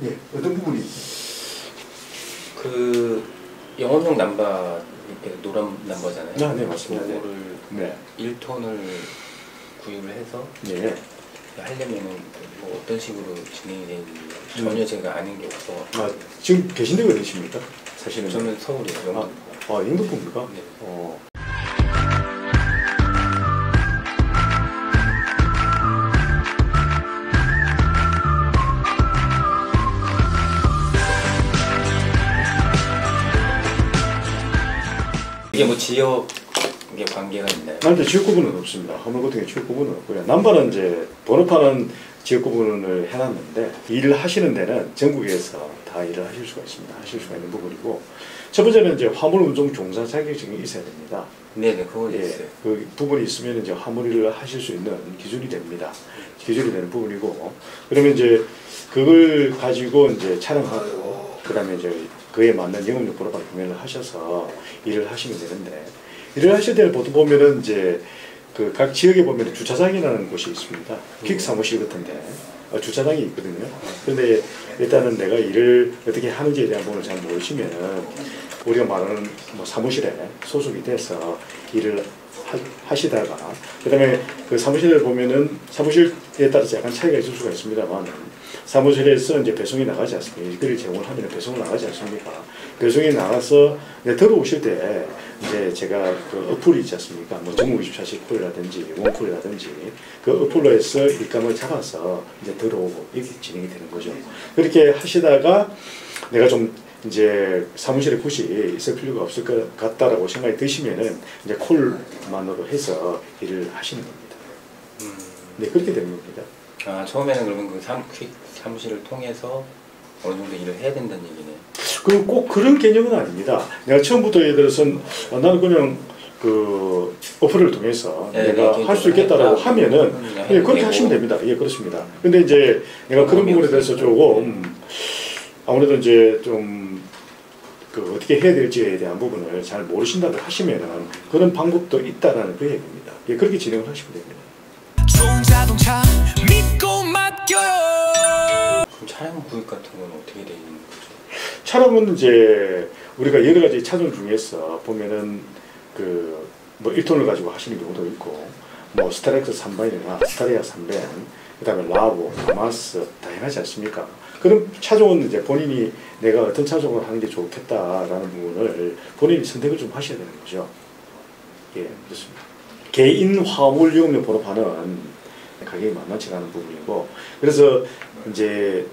예, 어떤 부분이? 그 영업용 남바 노란 남바잖아요. 아, 네, 맞습니다. 그거를 네. 1톤을 구입을 해서 네. 하려면은 뭐 어떤 식으로 진행이 되는지 전혀 제가 아는 게 없어. 아, 지금 계신 데가 어디십니까? 사실은 저는 서울이에요. 영동. 영등포입니까? 네. 이게 뭐 지역 관계가 있나요? 남자 지역 구분은 없습니다. 화물 같은 게 지역 구분은 없고요. 남바는 이제 번호판은 지역 구분을 해놨는데 일을 하시는 데는 전국에서 다 일을 하실 수가 있습니다. 하실 수가 있는 부분이고, 첫 번째는 이제 화물 운송 종사 자격증이 있어야 됩니다. 네네, 그건 있어요. 그 부분이 있으면 이제 화물을 하실 수 있는 기준이 됩니다. 기준이 되는 부분이고, 그러면 이제 그걸 가지고 이제 촬영하고, 그다음에 이제 그에 맞는 영업용 번호판 구매를 하셔서 일을 하시면 되는데, 일을 하실 때는 보통 보면은 이제 그 각 지역에 보면 주차장이라는 곳이 있습니다. 퀵 사무실 같은데 주차장이 있거든요. 그런데 일단은 내가 일을 어떻게 하는지에 대한 부분을 잘 모르시면은 우리가 말하는 뭐 사무실에 소속이 돼서 일을 하시다가, 그다음에 그 사무실을 보면은 사무실에 따라서 약간 차이가 있을 수가 있습니다만, 사무실에서 이제 배송이 나가지 않습니까? 일거리를 제공을 하면 배송을 나가지 않습니까? 배송이 나가서 들어오실 때 이제 제가 그 어플이 있지 않습니까? 뭐 전국24시 어플이라든지 원풀이라든지 그 어플로 해서 일감을 잡아서 이제 들어오고 이렇게 진행이 되는 거죠. 그렇게 하시다가 내가 좀 이제 사무실에 굳이 있을 필요가 없을 것 같다라고 생각이 드시면은 이제 콜만으로 해서 일을 하시는 겁니다. 네, 그렇게 되는 겁니다. 아, 처음에는 그러면 그 퀵 사무실을 통해서 어느 정도 일을 해야 된다는 얘기네. 그럼 꼭 그런 개념은 아닙니다. 내가 처음부터 예를 들어서 나는 그냥 그 어플을 통해서 내가 할 수 있겠다라고 하면은 그렇게 하시면 됩니다. 예, 그렇습니다. 근데 이제 내가 그런 부분에 대해서 조금 아무래도 이제 좀 그 어떻게 해야 될지에 대한 부분을 잘 모르신다고 하시면은 그런 방법도 있다라는 그 얘기입니다. 예, 그렇게 진행을 하시면 됩니다. 좋은 자동차 믿고 맡겨요. 그럼 차량 구입 같은 건 어떻게 되어 있는 거죠? 차량은 이제 우리가 여러 가지 차종 중에서 보면은 그 뭐 1톤을 가지고 하시는 경우도 있고, 뭐 스타렉스 3반이나 스타리아 3반, 그다음에 라보, 다마스 다양하지 않습니까? 그런 차종은 이제 본인이 내가 어떤 차종을 하는 게 좋겠다라는 부분을 본인이 선택을 좀 하셔야 되는 거죠. 예, 그렇습니다. 개인 화물 영업용 번호판은 가격이 만만치 않은 부분이고, 그래서 이제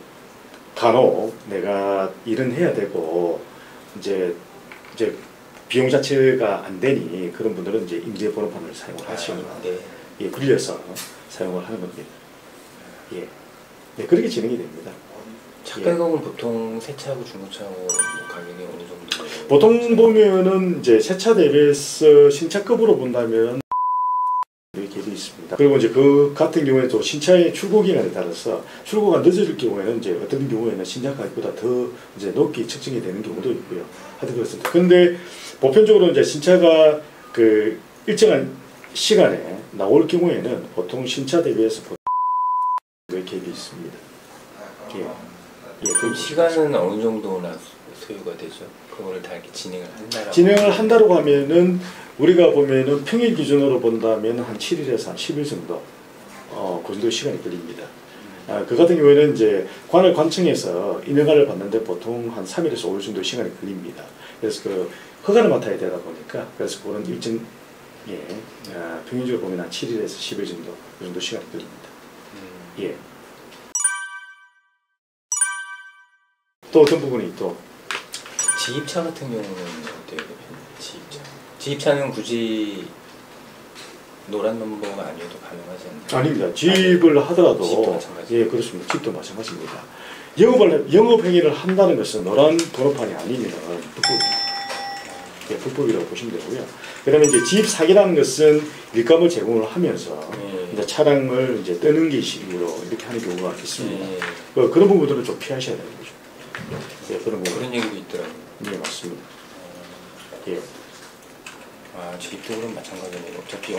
간혹 내가 일은 해야 되고 이제 비용 자체가 안 되니 그런 분들은 이제 임대 번호판을 사용을 하시면 예, 굴려서 사용을 하는 겁니다. 예, 네, 그렇게 진행이 됩니다. 차가격은 보통 새 차하고 중고차하고 뭐 가격이 어느 정도? 보통 보면은 이제 새 차 대비해서 신차급으로 본다면 갭이 있습니다. 그리고 이제 그 같은 경우에도 신차의 출고 기간에 따라서 출고가 늦어질 경우에는 이제 어떤 경우에는 신차 가격보다 더 이제 높게 책정이 되는 경우도 있고요. 하여튼 그렇습니다. 그런데 보편적으로 이제 신차가 그 일정한 시간에 나올 경우에는 보통 신차 대비해서 갭이 있습니다. 예. 예, 그럼 시간은 어느 정도나 소요가 되죠? 그거를 다 이렇게 진행을 한다고 하면은 우리가 보면은 평일 기준으로 본다면 한 7일에서 한 10일 정도 그 정도 시간이 걸립니다. 그 같은 경우에는 이제 관을 관청에서 인허가를 받는데 보통 한 3일에서 5일 정도 시간이 걸립니다. 그래서 그 허가를 맡아야 되다 보니까 그래서 그런 일정 평균적으로 보면 한 7일에서 10일 정도 그 정도 시간이 걸립니다. 예. 또 어떤 부분이 또 지입차 같은 경우는 어떻게 되나요? 지입차는 굳이 노란 넘버가 아니어도 가능하지 않나요? 아닙니다. 지입을 하더라도 집도 마찬가지. 예, 그렇습니다. 집도 마찬가지입니다. 영업 행위를 한다는 것은 노란 번호판이 아니면 불법입니다. 예, 불법이라고 보시면 되고요. 그다음에 이제 지입 사기라는 것은 일감을 제공을 하면서 이제 차량을 이제 뜨는 기식으로 이렇게 하는 경우가 있습니다. 그런 부분들은 좀 피하셔야 되는 거죠. 예, 그런 얘기도 있더라고요. 예, 맞습니다. 예. 지입도 그럼 마찬가지네요. 어차피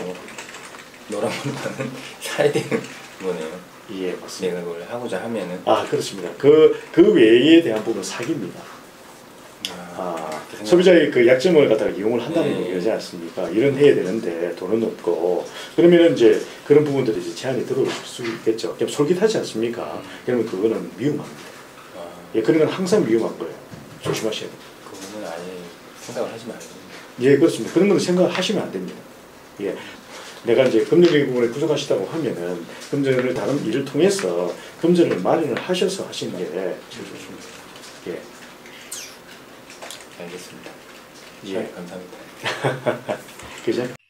노란 번호판은 사야 되는 거네요. 예, 맞습니다. 내가 그걸 하고자 하면은 아, 그렇습니다. 그 외에 대한 부분은 사기입니다. 그렇게 소비자의 그 약점을 갖다가 이용을 한다는 네. 얘기지 않습니까? 이런 해야 되는데 돈은 없고 그러면은 이제 그런 부분들이 이제 제한이 들어올 수 있겠죠. 그럼 솔깃하지 않습니까? 그러면 그거는 위험합니다. 예, 그런 건 항상 위험한 거예요. 조심하셔야 돼요. 그거는 아예 생각을 하지 말고. 예, 그렇습니다. 그런 건 생각하시면 안 됩니다. 예. 내가 이제 금전적인 부분에 부족하시다고 하면은 금전을 다른 일을 통해서 금전을 마련을 하셔서 하시는 게 제일 좋습니다. 예. 알겠습니다. 예. 감사합니다. 그죠?